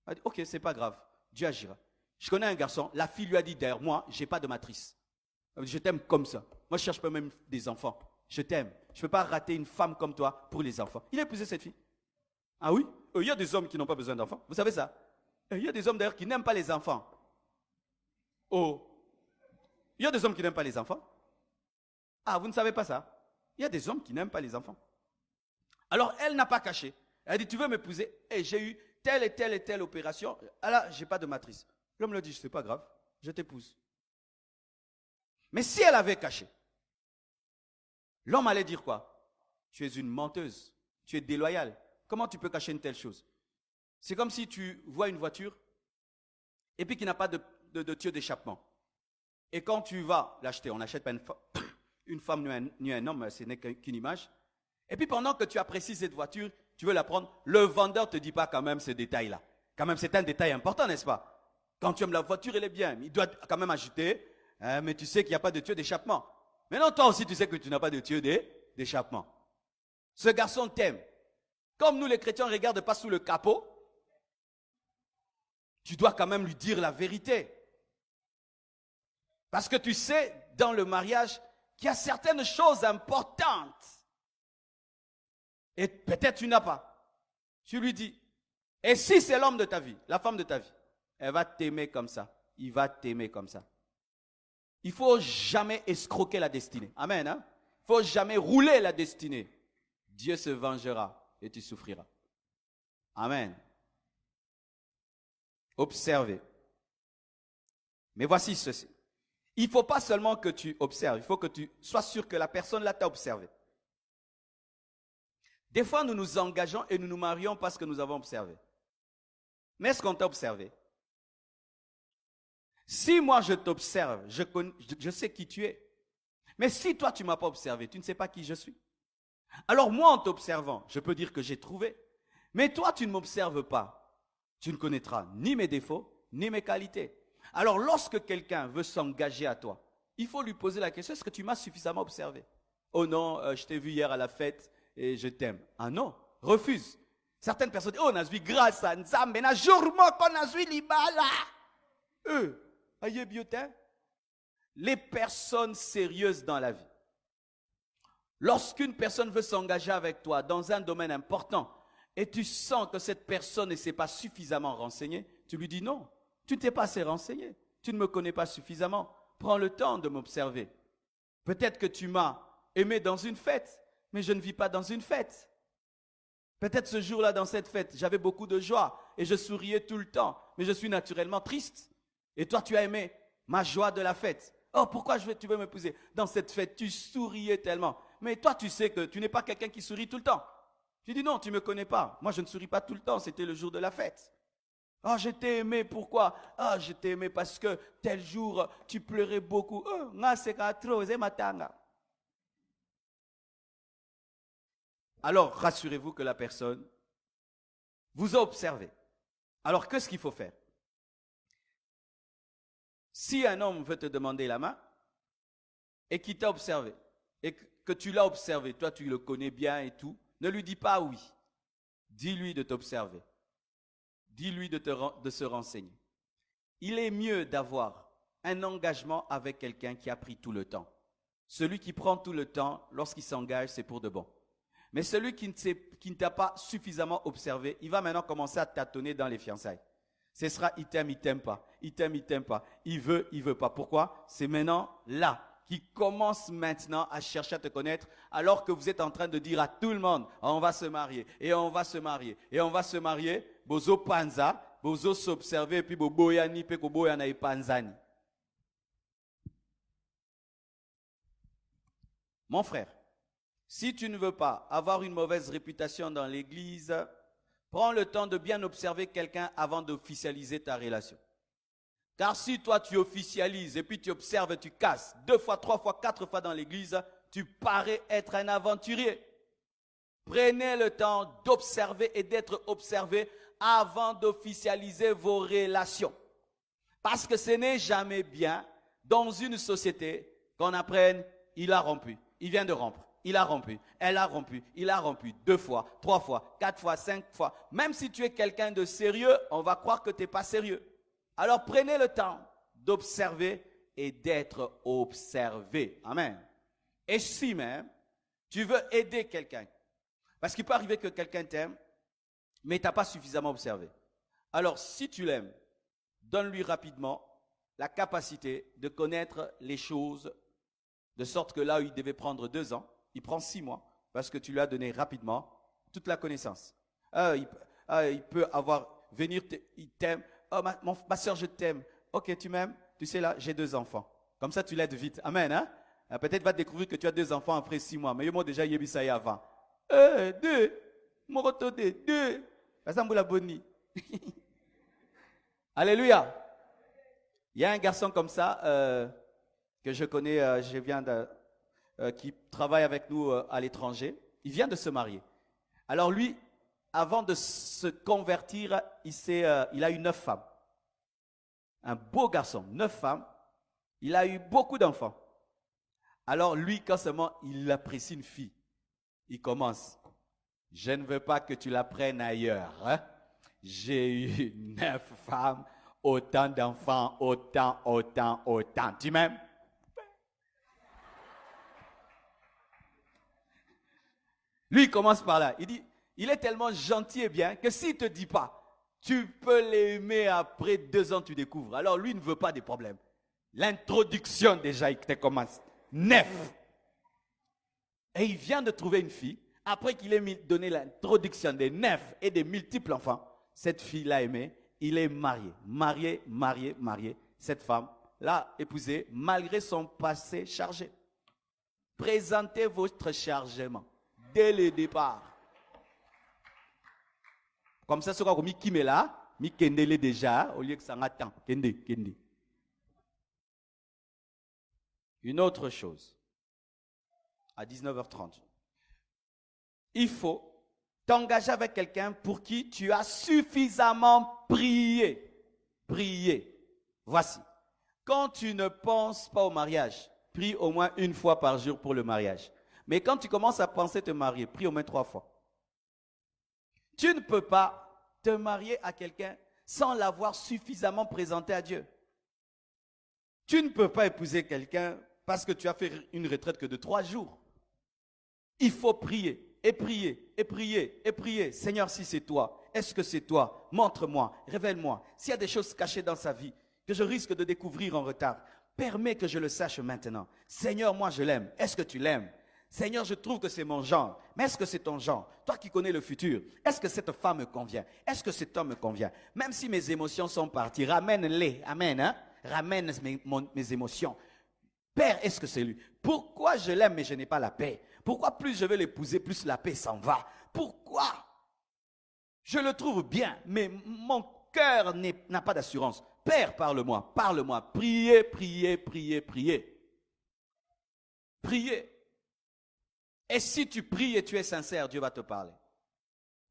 Elle dit, ok, c'est pas grave. Dieu agira. Je connais un garçon, la fille lui a dit, d'ailleurs, moi, j'ai pas de matrice. Elle dit, je t'aime comme ça. Moi, je cherche pas même des enfants. Je t'aime. Je ne peux pas rater une femme comme toi pour les enfants. Il a épousé cette fille. Ah oui? Il y a des hommes qui n'ont pas besoin d'enfants. Vous savez ça? Il y a des hommes d'ailleurs qui n'aiment pas les enfants. Oh. Il y a des hommes qui n'aiment pas les enfants. Ah, vous ne savez pas ça? Il y a des hommes qui n'aiment pas les enfants. Alors, elle n'a pas caché. Elle a dit, tu veux m'épouser? Et j'ai eu telle et telle opération. Ah là, je n'ai pas de matrice. L'homme lui a dit, c'est pas grave, je t'épouse. Mais si elle avait caché, l'homme allait dire quoi? Tu es une menteuse, tu es déloyale. Comment tu peux cacher une telle chose? C'est comme si tu vois une voiture et puis qu'il n'a pas de tuyau d'échappement. Et quand tu vas l'acheter, on n'achète pas une femme ni un homme, ce n'est qu'une image. Et puis pendant que tu apprécies cette voiture, tu veux la prendre, le vendeur ne te dit pas quand même ce détail-là. Quand même, c'est un détail important, n'est-ce pas? Quand tu aimes la voiture, elle est bien. Il doit quand même ajouter, mais tu sais qu'il n'y a pas de tuyau d'échappement. Maintenant, toi aussi, tu sais que tu n'as pas de tuyau d'échappement. Ce garçon t'aime. Comme nous, les chrétiens, on ne regarde pas sous le capot, tu dois quand même lui dire la vérité. Parce que tu sais, dans le mariage, qu'il y a certaines choses importantes. Et peut-être tu n'as pas. Tu lui dis. Et si c'est l'homme de ta vie, la femme de ta vie, elle va t'aimer comme ça. Il va t'aimer comme ça. Il ne faut jamais escroquer la destinée. Amen. Hein? Il ne faut jamais rouler la destinée. Dieu se vengera et tu souffriras. Amen. Observez. Mais voici ceci. Il ne faut pas seulement que tu observes, il faut que tu sois sûr que la personne là t'a observé. Des fois, nous nous engageons et nous nous marions parce que nous avons observé. Mais est-ce qu'on t'a observé? Si moi je t'observe, je sais qui tu es. Mais si toi tu ne m'as pas observé, tu ne sais pas qui je suis. Alors moi en t'observant, je peux dire que j'ai trouvé. Mais toi tu ne m'observes pas. Tu ne connaîtras ni mes défauts, ni mes qualités. Alors lorsque quelqu'un veut s'engager à toi, il faut lui poser la question, est-ce que tu m'as suffisamment observé? Oh non, je t'ai vu hier à la fête et je t'aime. Ah non, refuse. Certaines personnes disent, oh, on grâce à Nzambe, na jourmo qu'on a vu libala. Les personnes sérieuses dans la vie. Lorsqu'une personne veut s'engager avec toi dans un domaine important et tu sens que cette personne ne s'est pas suffisamment renseignée, tu lui dis non, tu ne t'es pas assez renseigné, tu ne me connais pas suffisamment, prends le temps de m'observer. Peut-être que tu m'as aimé dans une fête, mais je ne vis pas dans une fête. Peut-être ce jour-là, dans cette fête, j'avais beaucoup de joie et je souriais tout le temps, mais je suis naturellement triste. Et toi, tu as aimé ma joie de la fête. Oh, pourquoi tu veux m'épouser? Dans cette fête, tu souriais tellement. Mais toi, tu sais que tu n'es pas quelqu'un qui sourit tout le temps. Tu dis non, tu ne me connais pas. Moi, je ne souris pas tout le temps, c'était le jour de la fête. Oh, je t'ai aimé, pourquoi? Ah, je t'ai aimé parce que tel jour, tu pleurais beaucoup. Oh, alors, rassurez-vous que la personne vous a observé. Alors, qu'est-ce qu'il faut faire? Si un homme veut te demander la main et qu'il t'a observé et que tu l'as observé, toi tu le connais bien et tout, ne lui dis pas oui. Dis-lui de t'observer. dis-lui de se renseigner. Il est mieux d'avoir un engagement avec quelqu'un qui a pris tout le temps. Celui qui prend tout le temps, lorsqu'il s'engage, c'est pour de bon. Mais celui qui ne t'a pas suffisamment observé, il va maintenant commencer à tâtonner dans les fiançailles. Ce sera il t'aime pas. Il t'aime pas. Il veut pas. Pourquoi? C'est maintenant là qui commence maintenant à chercher à te connaître, alors que vous êtes en train de dire à tout le monde, on va se marier, et on va se marier, et on va se marier, bozo panza, bozo s'observer, et puis boboyani, pe koboyana et panzani. Mon frère, si tu ne veux pas avoir une mauvaise réputation dans l'église, prends le temps de bien observer quelqu'un avant d'officialiser ta relation. Car si toi tu officialises et puis tu observes, tu casses 2 fois, 3 fois, 4 fois dans l'église, tu parais être un aventurier. Prenez le temps d'observer et d'être observé avant d'officialiser vos relations. Parce que ce n'est jamais bien dans une société qu'on apprenne, il a rompu, il vient de rompre. Il a rompu, elle a rompu, il a rompu 2 fois, 3 fois, 4 fois, 5 fois. Même si tu es quelqu'un de sérieux, on va croire que tu n'es pas sérieux. Alors prenez le temps d'observer et d'être observé. Amen. Et si même tu veux aider quelqu'un, parce qu'il peut arriver que quelqu'un t'aime, mais tu n'as pas suffisamment observé. Alors si tu l'aimes, donne-lui rapidement la capacité de connaître les choses, de sorte que là où il devait prendre 2 ans, il prend 6 mois, parce que tu lui as donné rapidement toute la connaissance. Il peut venir, il t'aime. Oh, ma soeur, je t'aime. Ok, tu m'aimes? Tu sais là, j'ai 2 enfants. Comme ça, tu l'aides vite. Amen. Hein? Peut-être va découvrir que tu as 2 enfants après 6 mois. Mais moi, déjà, il y a ça avant. 2. Mon retour 2. La bonne. Alléluia. Il y a un garçon comme ça que je connais, qui travaille avec nous à l'étranger. Il vient de se marier. Alors lui, avant de se convertir, il a eu 9 femmes. Un beau garçon, 9 femmes. Il a eu beaucoup d'enfants. Alors lui, quand seulement il apprécie une fille, il commence. Je ne veux pas que tu la prennes ailleurs. Hein? J'ai eu 9 femmes, autant d'enfants, autant. Tu m'aimes? Lui, il commence par là. Il dit, il est tellement gentil et bien que s'il ne te dit pas, tu peux l'aimer après 2 ans, tu découvres. Alors lui, il ne veut pas des problèmes. L'introduction déjà, il te commence. 9. Et il vient de trouver une fille. Après qu'il ait donné l'introduction des 9 et des multiples enfants, cette fille l'a aimé. Il est marié. Cette femme l'a épousé malgré son passé chargé. Présentez votre chargement dès le départ. Comme ça, ce qu'on qui met là, mi kendele déjà, au lieu que ça attend. Kende. Une autre chose, à 19h30, il faut t'engager avec quelqu'un pour qui tu as suffisamment prié. Voici, quand tu ne penses pas au mariage, prie au moins 1 fois par jour pour le mariage. Mais quand tu commences à penser te marier, prie au moins 3 fois. Tu ne peux pas te marier à quelqu'un sans l'avoir suffisamment présenté à Dieu. Tu ne peux pas épouser quelqu'un parce que tu as fait une retraite que de 3 jours. Il faut prier. Et prier. Seigneur, si c'est toi, est-ce que c'est toi? Montre-moi, révèle-moi. S'il y a des choses cachées dans sa vie que je risque de découvrir en retard, permets que je le sache maintenant. Seigneur, moi je l'aime. Est-ce que tu l'aimes? Seigneur, je trouve que c'est mon genre. Mais est-ce que c'est ton genre? Toi qui connais le futur, est-ce que cette femme me convient? Est-ce que cet homme me convient? Même si mes émotions sont parties, ramène-les. Amen. Hein? Ramène mes émotions. Père, est-ce que c'est lui? Pourquoi je l'aime mais je n'ai pas la paix? Pourquoi plus je veux l'épouser, plus la paix s'en va? Pourquoi? Je le trouve bien, mais mon cœur n'a pas d'assurance. Père, parle-moi. Priez. Et si tu pries et tu es sincère, Dieu va te parler.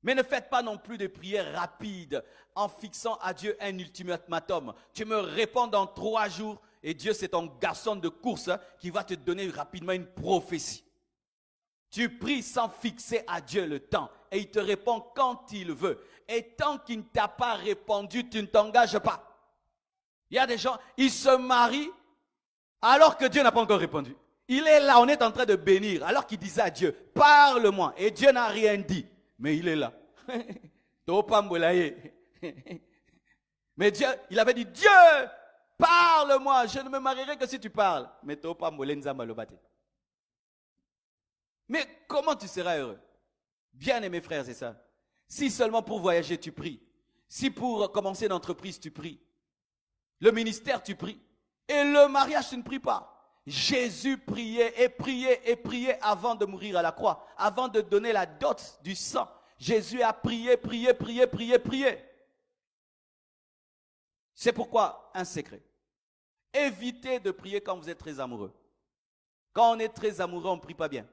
Mais ne faites pas non plus de prières rapides en fixant à Dieu un ultimatum. Tu me réponds dans 3 jours et Dieu, c'est ton garçon de course qui va te donner rapidement une prophétie. Tu pries sans fixer à Dieu le temps et il te répond quand il veut. Et tant qu'il ne t'a pas répondu, tu ne t'engages pas. Il y a des gens, ils se marient alors que Dieu n'a pas encore répondu. Il est là, on est en train de bénir alors qu'il disait à Dieu, parle-moi. Et Dieu n'a rien dit, mais il est là. Mais Dieu, il avait dit, Dieu, parle-moi, je ne me marierai que si tu parles. Mais Mais comment tu seras heureux? Bien-aimés frères et sœurs, si seulement pour voyager tu pries, si pour commencer une entreprise tu pries, le ministère tu pries, et le mariage tu ne pries pas. Jésus priait et priait et priait avant de mourir à la croix, avant de donner la dot du sang. Jésus a prié, prié, prié, prié, prié. C'est pourquoi, un secret, évitez de prier quand vous êtes très amoureux. Quand on est très amoureux, on ne prie pas bien.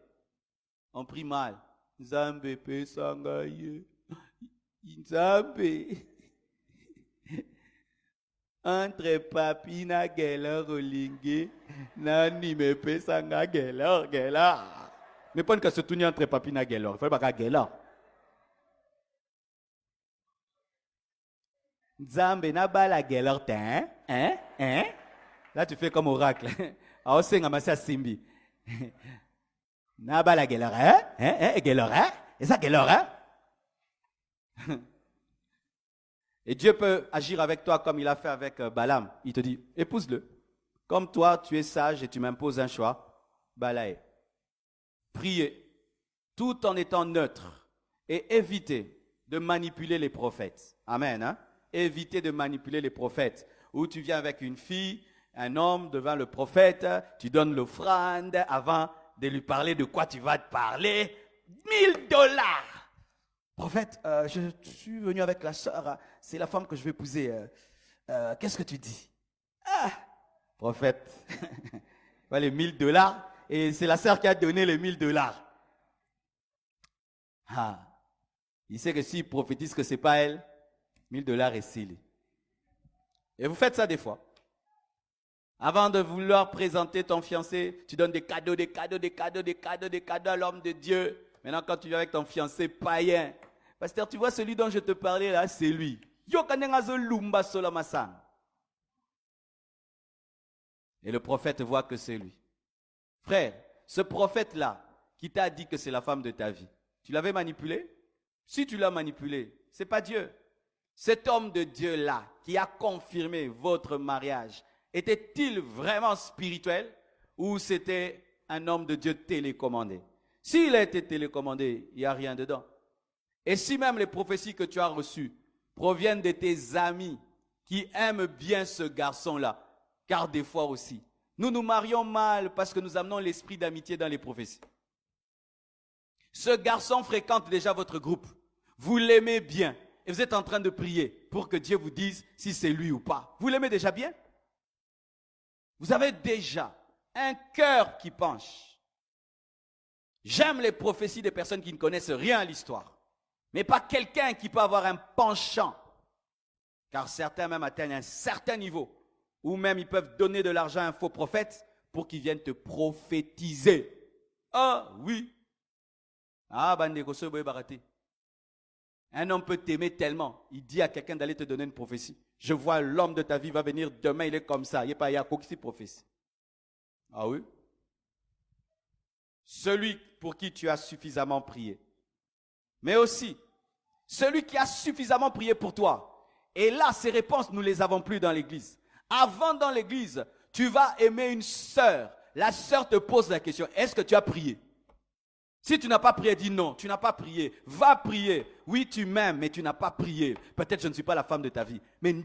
On prie mal. Nzambe pe sangaye. Nzambe. Entre papi na gela rolingue. Nani me pe sanga gela gela. Mais pas que se tourner entre papi na gela. Il faut pas gela. Nzambe na bala gela hein? Là tu fais comme oracle. Ah senga masa simbi. Naba la gelora, gelora, et ça gelora. Et Dieu peut agir avec toi comme il a fait avec Balaam. Il te dit, épouse-le. Comme toi, tu es sage et tu m'imposes un choix, balaye. Priez, tout en étant neutre et évitez de manipuler les prophètes. Amen. Hein? Évitez de manipuler les prophètes. Où tu viens avec une fille, un homme devant le prophète, tu donnes l'offrande avant de lui parler de quoi tu vas te parler. $1000. Prophète, je suis venu avec la sœur, c'est la femme que je vais épouser. Qu'est-ce que tu dis? Prophète, les $1000 et c'est la sœur qui a donné les $1000. Il sait que s'il prophétise que ce n'est pas elle, $1000 est scellé. Et vous faites ça des fois. Avant de vouloir présenter ton fiancé, tu donnes des cadeaux, des cadeaux, des cadeaux, des cadeaux, des cadeaux à l'homme de Dieu. Maintenant, quand tu viens avec ton fiancé païen, pasteur, tu vois celui dont je te parlais là, c'est lui. Et le prophète voit que c'est lui. Frère, ce prophète-là, qui t'a dit que c'est la femme de ta vie, tu l'avais manipulé? Si tu l'as manipulé, ce n'est pas Dieu. Cet homme de Dieu-là, qui a confirmé votre mariage, était-il vraiment spirituel ou c'était un homme de Dieu télécommandé? S'il a été télécommandé, il n'y a rien dedans. Et si même les prophéties que tu as reçues proviennent de tes amis qui aiment bien ce garçon-là, car des fois aussi, nous nous marions mal parce que nous amenons l'esprit d'amitié dans les prophéties. Ce garçon fréquente déjà votre groupe. Vous l'aimez bien et vous êtes en train de prier pour que Dieu vous dise si c'est lui ou pas. Vous l'aimez déjà bien? Vous avez déjà un cœur qui penche. J'aime les prophéties des personnes qui ne connaissent rien à l'histoire, mais pas quelqu'un qui peut avoir un penchant. Car certains même atteignent un certain niveau, ou même ils peuvent donner de l'argent à un faux prophète pour qu'il vienne te prophétiser. Ah oui. Un homme peut t'aimer tellement, il dit à quelqu'un d'aller te donner une prophétie. Je vois l'homme de ta vie va venir demain, il est comme ça. Il n'y a pas de prophétie. Ah oui? Celui pour qui tu as suffisamment prié. Mais aussi, celui qui a suffisamment prié pour toi. Et là, ces réponses, nous ne les avons plus dans l'église. Avant, dans l'église, tu vas aimer une sœur. La sœur te pose la question, est-ce que tu as prié? Si tu n'as pas prié, dis non, tu n'as pas prié. Va prier. Oui, tu m'aimes, mais tu n'as pas prié. Peut-être je ne suis pas la femme de ta vie. Mais de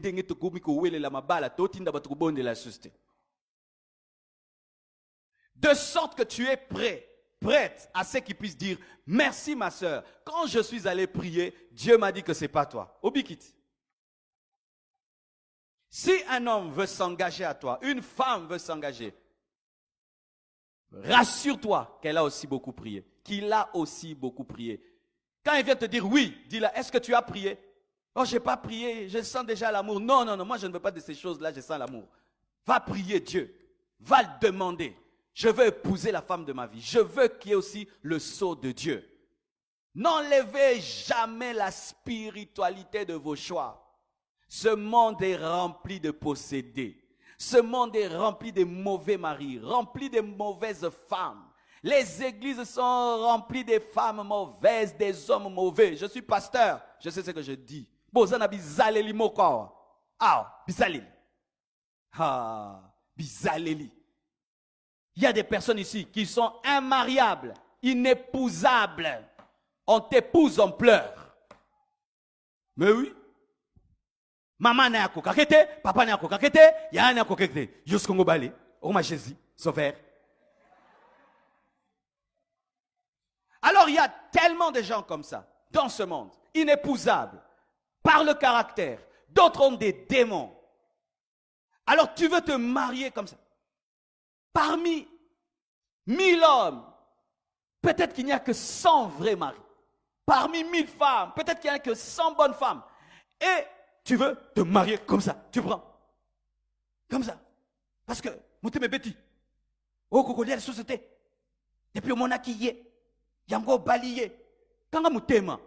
sorte que tu es prête à ce qu'il puisse dire, merci ma sœur. Quand je suis allé prier, Dieu m'a dit que ce n'est pas toi. Obikit. Si un homme veut s'engager à toi, une femme veut s'engager, rassure-toi qu'elle a aussi beaucoup prié, qu'il a aussi beaucoup prié. Quand il vient te dire oui, dis-là, est-ce que tu as prié? Oh, je n'ai pas prié, je sens déjà l'amour. Non, moi je ne veux pas de ces choses-là, je sens l'amour. Va prier Dieu, va le demander. Je veux épouser la femme de ma vie. Je veux qu'il y ait aussi le sceau de Dieu. N'enlevez jamais la spiritualité de vos choix. Ce monde est rempli de possédés. Ce monde est rempli de mauvais maris, rempli de mauvaises femmes. Les églises sont remplies de femmes mauvaises, des hommes mauvais. Je suis pasteur, je sais ce que je dis. Bozana bizaleli moko. Ah, bizaleli. Ah, bizaleli. Il y a des personnes ici qui sont immariables, inépousables. On t'épouse, on pleure. Mais oui. Maman n'a pas kakete, papa n'a pas kakete, y'a n'a pas kakete. Jusqu'au Bali, au Jésus, sauveur. Alors il y a tellement de gens comme ça dans ce monde, inépousables, par le caractère. D'autres ont des démons. Alors tu veux te marier comme ça. Parmi 1000 hommes, peut-être qu'il n'y a que 100 vrais maris. Parmi 1000 femmes, peut-être qu'il n'y a que 100 bonnes femmes. Et tu veux te marier comme ça. Tu prends. Comme ça. Parce que, mouté mes bêtis. Oh, coco, la société. Depuis mon acquis, yango baliye. Quand mouté, ma.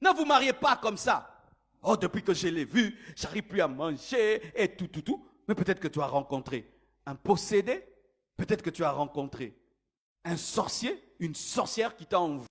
Ne vous mariez pas comme ça. Oh, depuis que je l'ai vu, j'arrive plus à manger et tout. Mais peut-être que tu as rencontré un possédé. Peut-être que tu as rencontré un sorcier, une sorcière qui t'a envoyé.